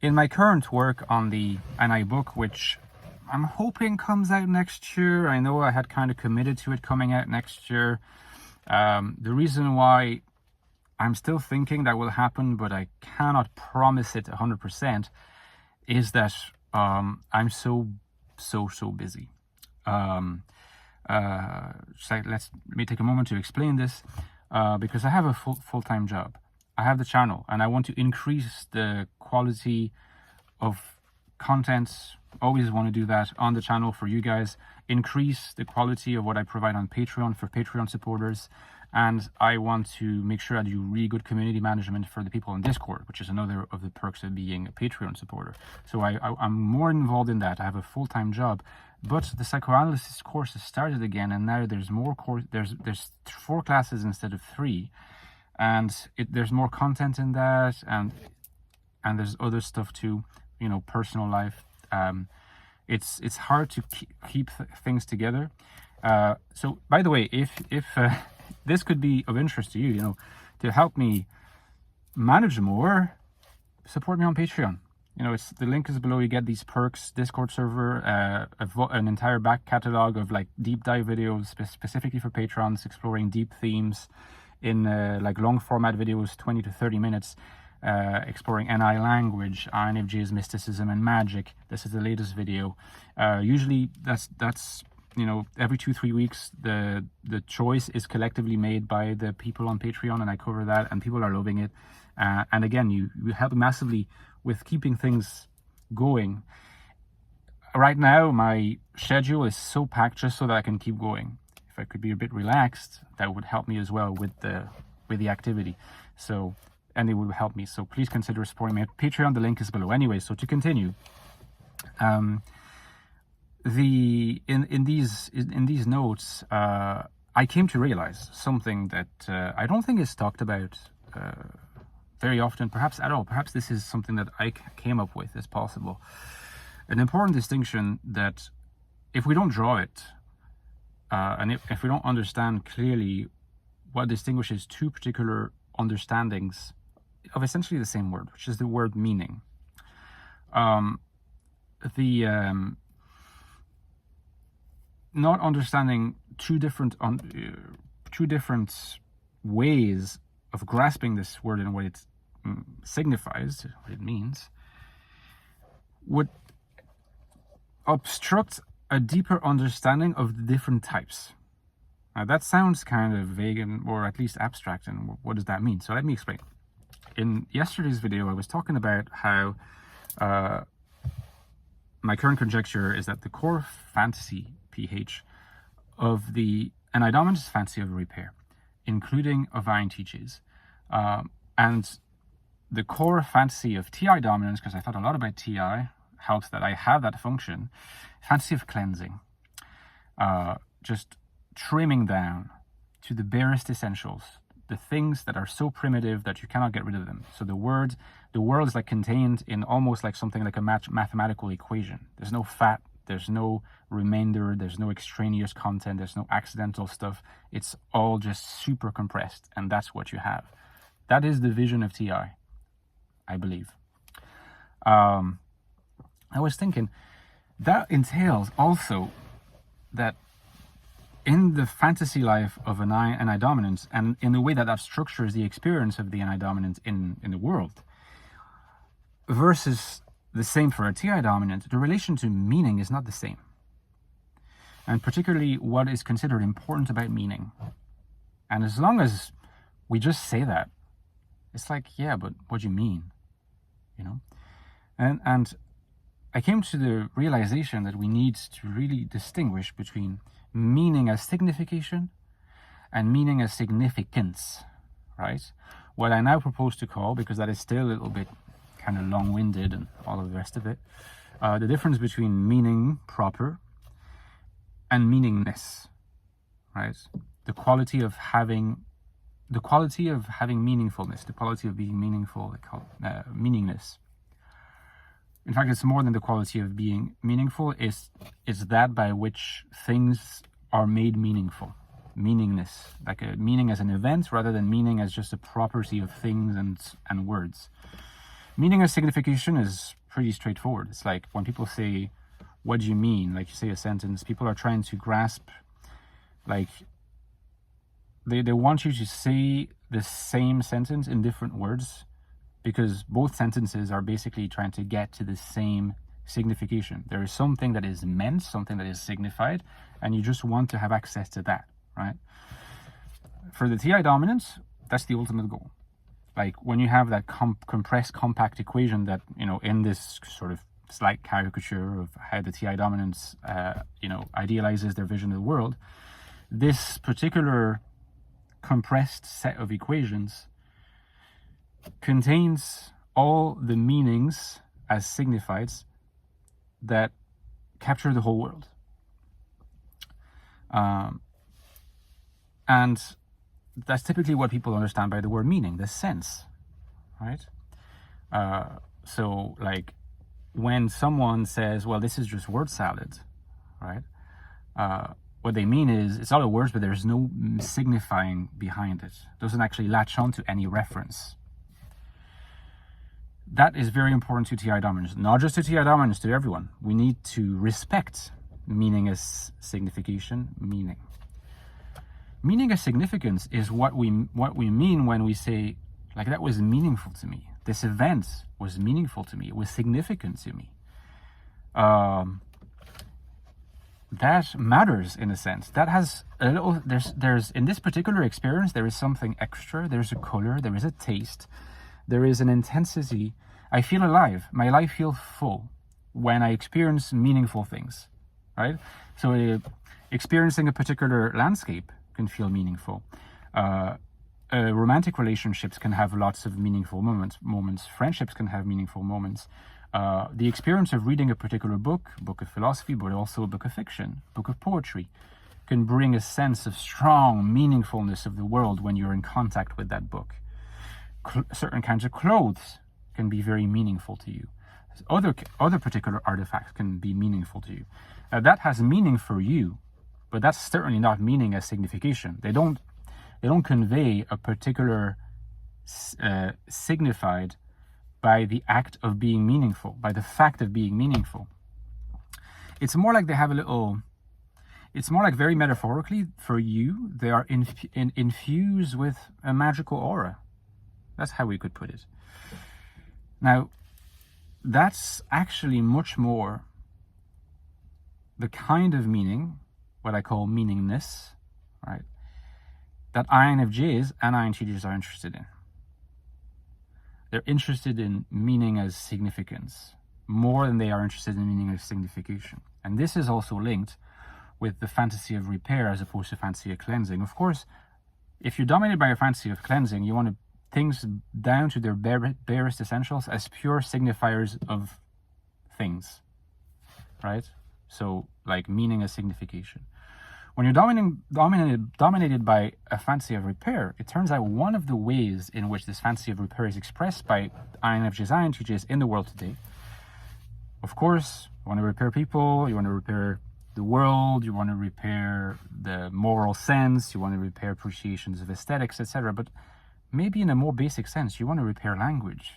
in my current work on the NI book, which I'm hoping comes out next year. I know I had kind of committed to it coming out next year. The reason why I'm still thinking that will happen, but I cannot promise it 100%, is that I'm so busy. So let me take a moment to explain this, because I have a full-time job. I have the channel, and I want to increase the quality of content. Always want to do that on the channel for you guys. Increase the quality of what I provide on Patreon for Patreon supporters. And I want to make sure I do really good community management for the people on Discord, which is another of the perks of being a Patreon supporter. So I'm more involved in that. I have a full-time job, but the psychoanalysis course has started again, and now there's more there's 4 classes instead of 3, and there's more content in that, and there's other stuff too, personal life. It's hard to keep things together. So by the way, if this could be of interest to you, to help me manage more, support me on Patreon. The link is below. You get these perks, Discord server, an entire back catalog of like deep dive videos specifically for patrons, exploring deep themes in like long format videos, 20 to 30 minutes, exploring NI language, INFJ's mysticism and magic. This is the latest video. Usually that's every 2-3 weeks the choice is collectively made by the people on Patreon, and I cover that, and people are loving it. And again, you help massively with keeping things going. Right now my schedule is so packed just so that I can keep going. If I could be a bit relaxed, that would help me as well with the activity. And it would help me. So please consider supporting me at Patreon. The link is below. Anyway, so to continue, in these notes, I came to realize something that I don't think is talked about very often, perhaps at all. Perhaps this is something that I came up with as possible. An important distinction that if we don't draw it, and if we don't understand clearly what distinguishes 2 particular understandings of essentially the same word, which is the word meaning. Not understanding two different ways of grasping this word and what it signifies, what it means, would obstruct a deeper understanding of the different types. Now that sounds kind of vague or at least abstract, and what does that mean? So let me explain. In yesterday's video, I was talking about how my current conjecture is that the core fantasy, PH, of the NI dominant is fantasy of repair, including of INTJs. And the core fantasy of TI dominance, because I thought a lot about TI, helps that I have that function, fantasy of cleansing, just trimming down to the barest essentials, the things that are so primitive that you cannot get rid of them. So the world is like contained in almost like something like a mathematical equation. There's no fat, there's no remainder, there's no extraneous content, there's no accidental stuff. It's all just super compressed, and that's what you have. That is the vision of TI, I believe. I was thinking that entails also that in the fantasy life of an NI dominance, and in the way that that structures the experience of the NI dominant in the world, versus the same for a TI dominant, the relation to meaning is not the same. And particularly what is considered important about meaning. And as long as we just say that, it's like, yeah, but what do you mean? And I came to the realization that we need to really distinguish between meaning as signification and meaning as significance, right? What I now propose to call, because that is still a little bit kind of long-winded and all of the rest of it, the difference between meaning proper and meaningness, right? The quality of having meaningfulness, the quality of being meaningful, they call it meaningness. In fact, it's more than the quality of being meaningful. It's that by which things are made meaningful. Meaningness, like a meaning as an event rather than meaning as just a property of things and words. Meaning and signification is pretty straightforward. It's like when people say, what do you mean? Like you say a sentence, people are trying to grasp, like they want you to say the same sentence in different words, because both sentences are basically trying to get to the same signification. There is something that is meant, something that is signified, and you just want to have access to that, right? For the TI dominant, that's the ultimate goal. Like when you have that compressed, compact equation that, in this sort of slight caricature of how the TI dominance, idealizes their vision of the world, this particular compressed set of equations contains all the meanings as signifieds that capture the whole world. And that's typically what people understand by the word meaning, the sense, right? So like when someone says, well, this is just word salad, right? What they mean is it's all the words, but there's no signifying behind it. It doesn't actually latch on to any reference. That is very important to TI dominance, not just to TI dominance, to everyone. We need to respect meaning as signification, meaning. Meaning as significance is what we mean when we say, like, that was meaningful to me. This event was meaningful to me. It was significant to me. That matters in a sense. That has a little, there's in this particular experience, there is something extra. There's a color, there is a taste, there is an intensity. I feel alive. My life feels full when I experience meaningful things, right? So experiencing a particular landscape can feel meaningful. Romantic relationships can have lots of meaningful moments. Friendships can have meaningful moments. The experience of reading a particular book of philosophy, but also a book of fiction, book of poetry, can bring a sense of strong meaningfulness of the world when you're in contact with that book. Certain kinds of clothes can be very meaningful to you. Other particular artifacts can be meaningful to you. That has meaning for you, but that's certainly not meaning as signification. They don't convey a particular signified by the act of being meaningful, by the fact of being meaningful. It's more like they have it's more like very metaphorically for you, they are infused with a magical aura. That's how we could put it. Now, that's actually much more the kind of meaning, what I call meaningness, right, that INFJs and INTJs are interested in. They're interested in meaning as significance more than they are interested in meaning as signification. And this is also linked with the fantasy of repair as opposed to fantasy of cleansing. Of course, if you're dominated by a fantasy of cleansing, you want things down to their barest essentials as pure signifiers of things, right? So like meaning as signification. When you're dominated by a fantasy of repair, it turns out one of the ways in which this fantasy of repair is expressed by INFJs, INTJs in the world today. Of course, you want to repair people, you want to repair the world, you want to repair the moral sense, you want to repair appreciations of aesthetics, etc. But maybe in a more basic sense, you want to repair language.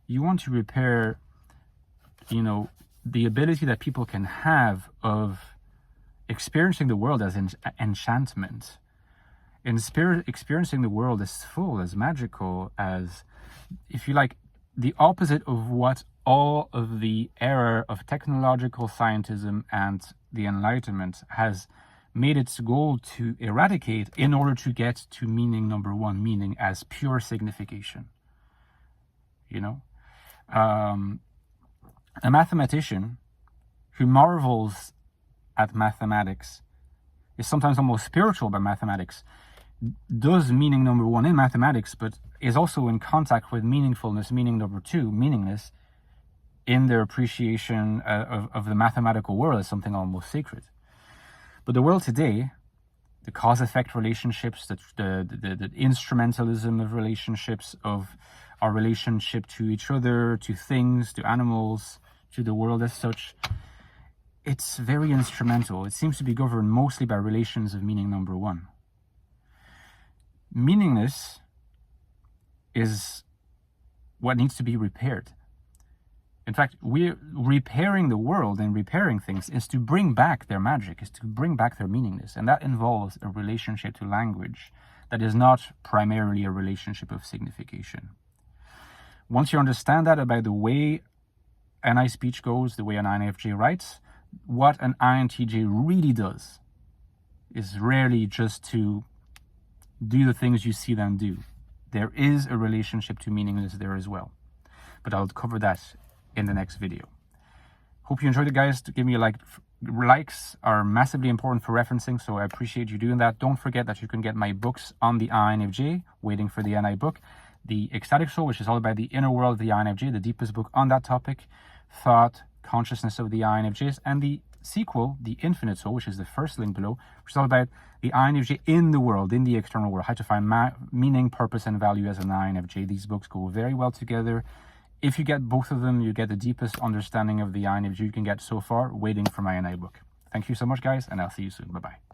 You want to repair, the ability that people can have of experiencing the world as enchantment, in spirit, experiencing the world as full, as magical, as, if you like, the opposite of what all of the era of technological scientism and the Enlightenment has made its goal to eradicate in order to get to meaning number one, meaning as pure signification. A mathematician who marvels at mathematics, is sometimes almost spiritual by mathematics, does meaning number one in mathematics, but is also in contact with meaningfulness, meaning number two, meaningness, in their appreciation of the mathematical world as something almost sacred. But the world today, the cause-effect relationships, the instrumentalism of relationships, of our relationship to each other, to things, to animals, to the world as such, it's very instrumental. It seems to be governed mostly by relations of meaning number one. Meaningness is what needs to be repaired. In fact, we're repairing the world, and repairing things is to bring back their magic, is to bring back their meaningness. And that involves a relationship to language that is not primarily a relationship of signification. Once you understand that about the way NI speech goes, the way an INFJ writes, what an INTJ really does is rarely just to do the things you see them do. There is a relationship to meaningless there as well. But I'll cover that in the next video. Hope you enjoyed it, guys. Give me a like. Likes are massively important for referencing, so I appreciate you doing that. Don't forget that you can get my books on the INFJ, Waiting for the NI book. The Ecstatic Soul, which is all about the inner world of the INFJ, the deepest book on that topic. Thought, Consciousness of the INFJs, and the sequel, The Infinite Soul, which is the first link below, which is all about the INFJ in the world, in the external world, how to find meaning, purpose, and value as an INFJ. These books go very well together. If you get both of them, you get the deepest understanding of the INFJ you can get so far, Waiting for my NI book. Thank you so much, guys, and I'll see you soon. Bye-bye.